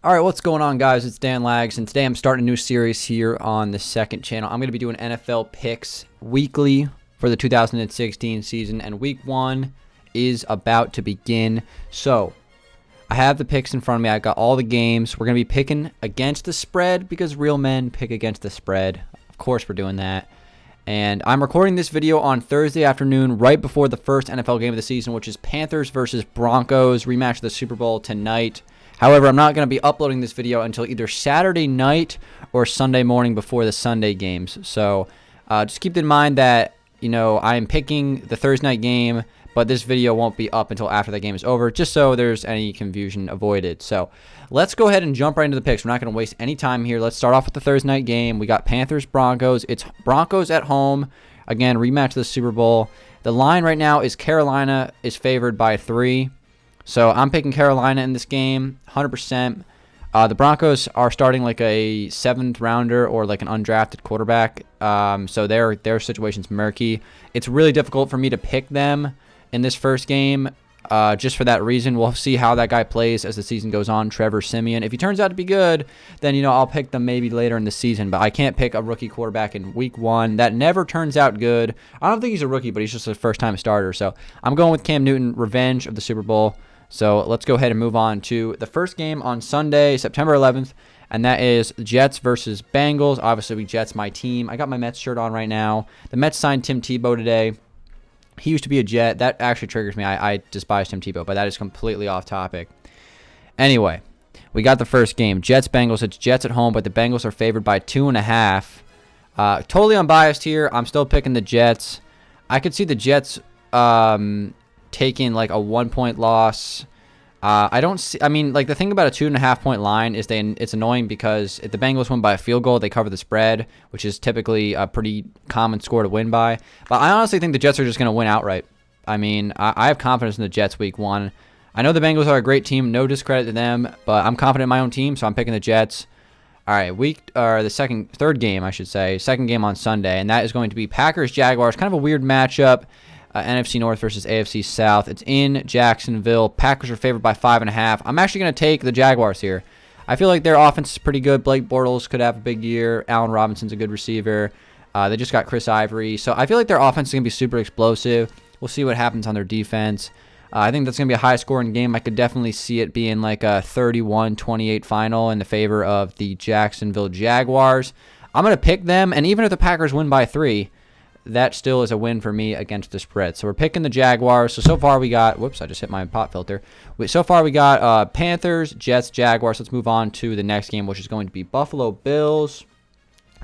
All right, what's going on, guys? It's Dan Lags, and today I'm starting a new series here on the second channel. I'm going to be doing NFL picks weekly for the 2016 season, and week one is about to begin. So I have the picks in front of me. I got all the games. We're going to be picking against the spread because real men pick against the spread. Of course, we're doing that. And I'm recording this video on Thursday afternoon, right before the first NFL game of the season, which is Panthers versus Broncos, rematch of the Super Bowl tonight. However, I'm not going to be uploading this video until either Saturday night or Sunday morning before the Sunday games. So just keep in mind that, I am picking the Thursday night game, but this video won't be up until after the game is over, just so there's any confusion avoided. So let's go ahead and jump right into the picks. We're not going to waste any time here. Let's start off with the Thursday night game. We got Panthers-Broncos. It's Broncos at home. Again, rematch of the Super Bowl. The line right now is Carolina is favored by 3. So I'm picking Carolina in this game, 100%. The Broncos are starting like a 7th rounder or like an undrafted quarterback. So their situation's murky. It's really difficult for me to pick them in this first game. Just for that reason, we'll see how that guy plays as the season goes on. Trevor Siemian. If he turns out to be good, then I'll pick them maybe later in the season. But I can't pick a rookie quarterback in week one. That never turns out good. I don't think he's a rookie, but he's just a first-time starter. So I'm going with Cam Newton, revenge of the Super Bowl. So let's go ahead and move on to the first game on Sunday, September 11th, and that is Jets versus Bengals. Obviously, Jets my team. I got my Mets shirt on right now. The Mets signed Tim Tebow today. He used to be a Jet. That actually triggers me. I despise Tim Tebow, but that is completely off topic. Anyway, we got the first game. Jets-Bengals. It's Jets at home, but the Bengals are favored by 2.5. Totally unbiased here. I'm still picking the Jets. I could see the Jets taking like a 1-point loss. The thing about a 2.5-point line is it's annoying because if the Bengals win by a field goal, they cover the spread, which is typically a pretty common score to win by. But I honestly think the Jets are just going to win outright. I have confidence in the Jets week one. I know the Bengals are a great team, no discredit to them, but I'm confident in my own team, so I'm picking the Jets. All right, third game, I should say, second game on Sunday, and that is going to be Packers-Jaguars, kind of a weird matchup. NFC North versus AFC South. It's in Jacksonville. Packers are favored by 5.5. I'm actually going to take the Jaguars here. I feel like their offense is pretty good. Blake Bortles could have a big year. Allen Robinson's a good receiver. They just got Chris Ivory. So I feel like their offense is going to be super explosive. We'll see what happens on their defense. I think that's going to be a high-scoring game. I could definitely see it being like a 31-28 final in the favor of the Jacksonville Jaguars. I'm going to pick them, and even if the Packers win by 3, that still is a win for me against the spread. So we're picking the Jaguars. So far we got, whoops, I just hit my pop filter. So far we got Panthers, Jets, Jaguars. Let's move on to the next game, which is going to be Buffalo Bills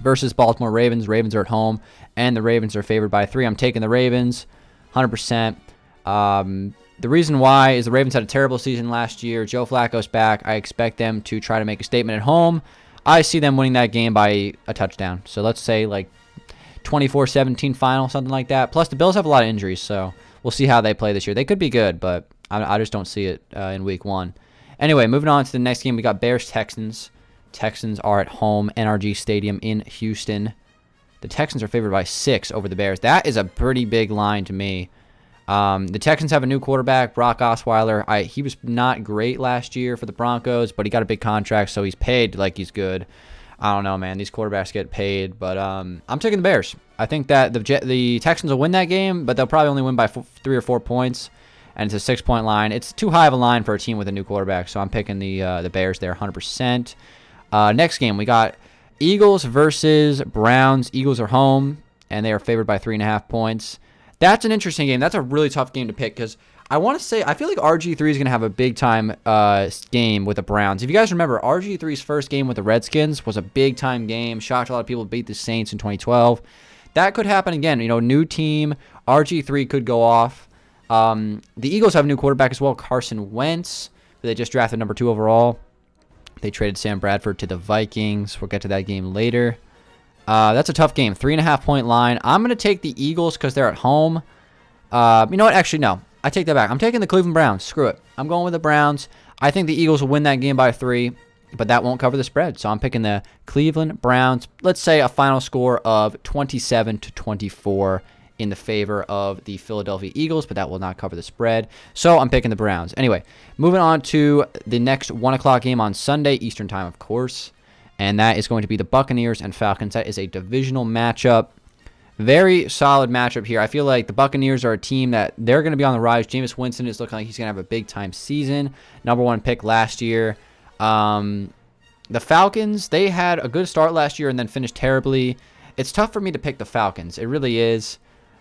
versus Baltimore Ravens. Ravens are at home, and the Ravens are favored by 3. I'm taking the Ravens, 100%. The reason why is the Ravens had a terrible season last year. Joe Flacco's back. I expect them to try to make a statement at home. I see them winning that game by a touchdown. So let's say like 24-17 final, something like that. Plus, the Bills have a lot of injuries, so we'll see how they play this year. They could be good, but I just don't see it in week one. Anyway, moving on to the next game, we got Bears-Texans. Texans are at home, NRG Stadium in Houston. The Texans are favored by 6 over the Bears. That is a pretty big line to me. The Texans have a new quarterback, Brock Osweiler. He was not great last year for the Broncos, but he got a big contract, so he's paid like he's good. I don't know, man. These quarterbacks get paid, but I'm taking the Bears. I think that the Texans will win that game, but they'll probably only win by 3 or 4 points, and it's a 6-point line. It's too high of a line for a team with a new quarterback, so I'm picking the Bears there 100%. Next game, we got Eagles versus Browns. Eagles are home, and they are favored by 3.5 points. That's an interesting game. That's a really tough game to pick because I feel like RG3 is going to have a big-time game with the Browns. If you guys remember, RG3's first game with the Redskins was a big-time game. Shocked a lot of people, beat the Saints in 2012. That could happen again. New team. RG3 could go off. The Eagles have a new quarterback as well, Carson Wentz. They just drafted number 2 overall. They traded Sam Bradford to the Vikings. We'll get to that game later. That's a tough game. 3.5-point line. I'm going to take the Eagles because they're at home. You know what? Actually, no. I take that back. I'm taking the Cleveland Browns. Screw it. I'm going with the Browns. I think the Eagles will win that game by 3, but that won't cover the spread. So I'm picking the Cleveland Browns. Let's say a final score of 27-24 in the favor of the Philadelphia Eagles, but that will not cover the spread. So I'm picking the Browns. Anyway, moving on to the next 1 o'clock game on Sunday, Eastern time, of course. And that is going to be the Buccaneers and Falcons. That is a divisional matchup. Very solid matchup here. I feel like the Buccaneers are a team that they're going to be on the rise. Jameis Winston is looking like he's going to have a big-time season. #1 pick last year. The Falcons, they had a good start last year and then finished terribly. It's tough for me to pick the Falcons. It really is.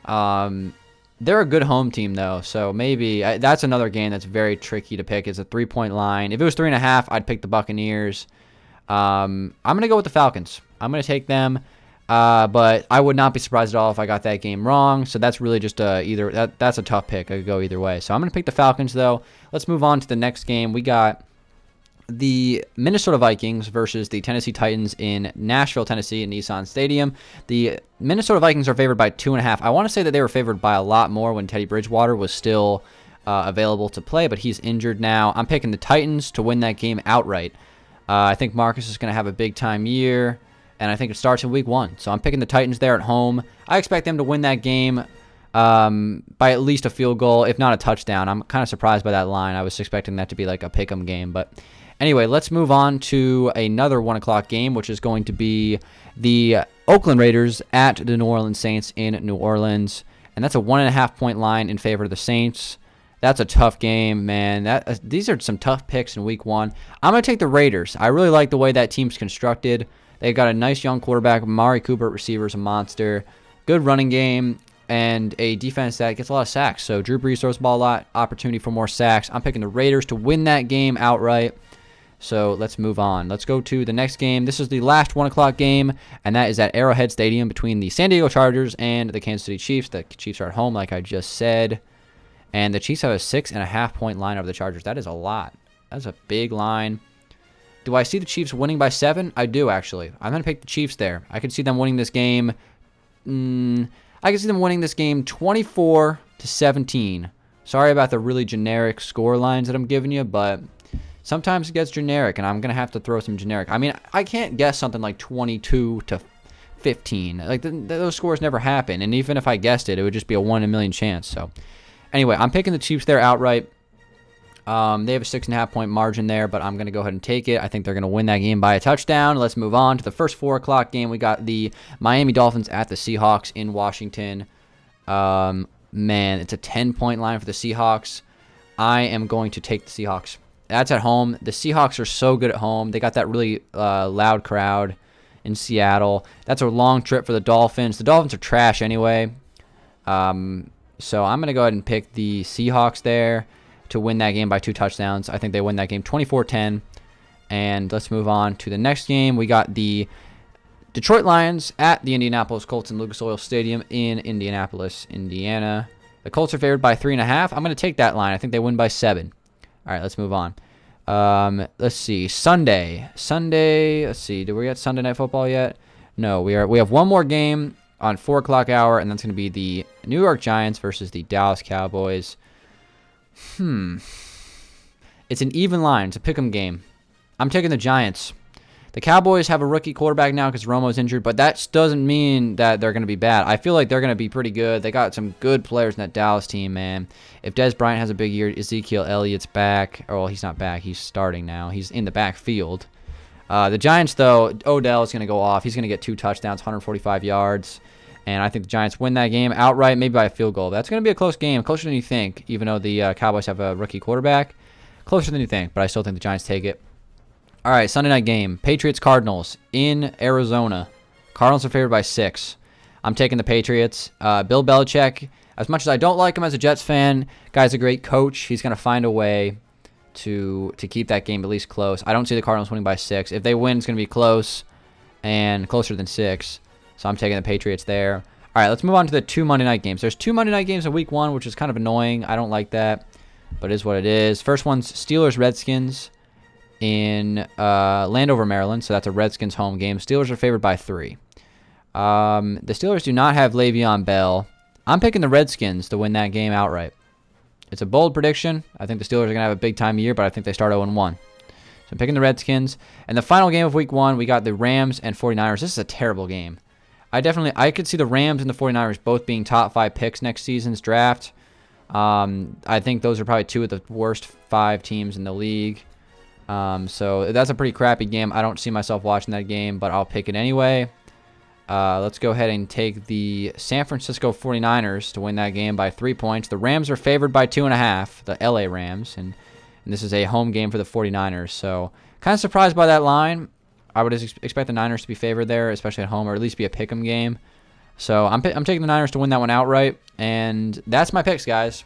They're a good home team, though, so maybe that's another game that's very tricky to pick. It's a 3-point line. If it was 3.5, I'd pick the Buccaneers. I'm going to go with the Falcons. I'm going to take them, but I would not be surprised at all if I got that game wrong, so that's really just that's a tough pick. I could go either way, so I'm going to pick the Falcons, though. Let's move on to the next game. We got the Minnesota Vikings versus the Tennessee Titans in Nashville, Tennessee, at Nissan Stadium. The Minnesota Vikings are favored by 2.5. I want to say that they were favored by a lot more when Teddy Bridgewater was still available to play, but he's injured now. I'm picking the Titans to win that game outright. I think Marcus is going to have a big-time year, and I think it starts in week 1. So I'm picking the Titans there at home. I expect them to win that game by at least a field goal, if not a touchdown. I'm kind of surprised by that line. I was expecting that to be like a pick-'em game, but anyway, let's move on to another 1 o'clock game, which is going to be the Oakland Raiders at the New Orleans Saints in New Orleans. And that's a 1.5-point line in favor of the Saints. That's a tough game, man. These are some tough picks in week 1. I'm going to take the Raiders. I really like the way that team's constructed. They've got a nice young quarterback. Amari Cooper at receiver is a monster. Good running game. And a defense that gets a lot of sacks. So Drew Brees throws the ball a lot. Opportunity for more sacks. I'm picking the Raiders to win that game outright. So let's move on. Let's go to the next game. This is the last 1 o'clock game, and that is at Arrowhead Stadium between the San Diego Chargers and the Kansas City Chiefs. The Chiefs are at home, like I just said. And the Chiefs have a 6.5-point line over the Chargers. That is a lot. That's a big line. Do I see the Chiefs winning by 7? I do, actually. I'm going to pick the Chiefs there. I could see them winning this game. I can see them winning this game 24-17. Sorry about the really generic score lines that I'm giving you, but sometimes it gets generic, and I'm going to have to throw some generic. I mean, I can't guess something like 22-15. Like, those scores never happen, and even if I guessed it, it would just be a 1 in a million chance. So, anyway, I'm picking the Chiefs there outright. They have a 6.5-point margin there, but I'm going to go ahead and take it. I think they're going to win that game by a touchdown. Let's move on to the first 4 o'clock game. We got the Miami Dolphins at the Seahawks in Washington. Man, it's a 10-point line for the Seahawks. I am going to take the Seahawks. That's at home. The Seahawks are so good at home. They got that really loud crowd in Seattle. That's a long trip for the Dolphins. The Dolphins are trash anyway. So I'm going to go ahead and pick the Seahawks there to win that game by 2 touchdowns. I think they win that game 24-10. And let's move on to the next game. We got the Detroit Lions at the Indianapolis Colts in Lucas Oil Stadium in Indianapolis, Indiana. The Colts are favored by 3.5. I'm going to take that line. I think they win by 7. All right, let's move on. Let's see. Sunday. Let's see. Did we get Sunday Night Football yet? No, we have one more game on 4 o'clock hour, and that's going to be the New York Giants versus the Dallas Cowboys. It's an even line. It's a pick'em game. I'm taking the Giants. The Cowboys have a rookie quarterback now because Romo's injured, but that doesn't mean that they're going to be bad. I feel like they're going to be pretty good. They got some good players in that Dallas team, man. If Dez Bryant has a big year, Ezekiel Elliott's back. Well, he's not back. He's starting now. He's in the backfield. The Giants, though, Odell is going to go off. He's going to get 2 touchdowns, 145 yards. And I think the Giants win that game outright, maybe by a field goal. That's going to be a close game, closer than you think, even though the Cowboys have a rookie quarterback. Closer than you think, but I still think the Giants take it. All right, Sunday night game. Patriots-Cardinals in Arizona. Cardinals are favored by 6. I'm taking the Patriots. Bill Belichick, as much as I don't like him as a Jets fan, guy's a great coach. He's going to find a way to keep that game at least close. I don't see the Cardinals winning by 6. If they win, it's going to be close and closer than 6. So I'm taking the Patriots there. All right, let's move on to the 2 Monday night games. There's 2 Monday night games in week 1, which is kind of annoying. I don't like that, but it is what it is. First one's Steelers-Redskins in Landover, Maryland. So that's a Redskins home game. Steelers are favored by 3. The Steelers do not have Le'Veon Bell. I'm picking the Redskins to win that game outright. It's a bold prediction. I think the Steelers are going to have a big-time year, but I think they start 0-1. So I'm picking the Redskins. And the final game of week 1, we got the Rams and 49ers. This is a terrible game. I could see the Rams and the 49ers both being top 5 picks next season's draft. I think those are probably 2 of the worst 5 teams in the league. So that's a pretty crappy game. I don't see myself watching that game, but I'll pick it anyway. Let's go ahead and take the San Francisco 49ers to win that game by 3 points. The Rams are favored by 2.5, the LA Rams, and this is a home game for the 49ers. So kind of surprised by that line. I would expect the Niners to be favored there, especially at home, or at least be a pick'em game. So I'm taking the Niners to win that one outright, and that's my picks, guys,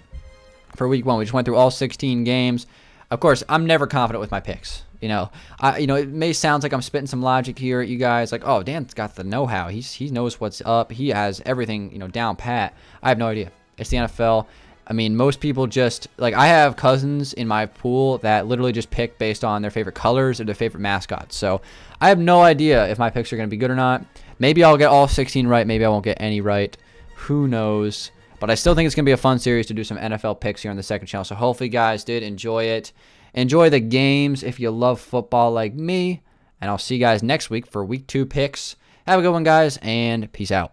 for Week 1. We just went through all 16 games. Of course, I'm never confident with my picks. It may sound like I'm spitting some logic here at you guys, like, oh, Dan's got the know-how. He knows what's up. He has everything, down pat. I have no idea. It's the NFL. I mean, most people just, like, I have cousins in my pool that literally just pick based on their favorite colors or their favorite mascots. So I have no idea if my picks are going to be good or not. Maybe I'll get all 16 right. Maybe I won't get any right. Who knows? But I still think it's going to be a fun series to do some NFL picks here on the second channel. So hopefully you guys did enjoy it. Enjoy the games if you love football like me. And I'll see you guys next week for Week 2 picks. Have a good one, guys, and peace out.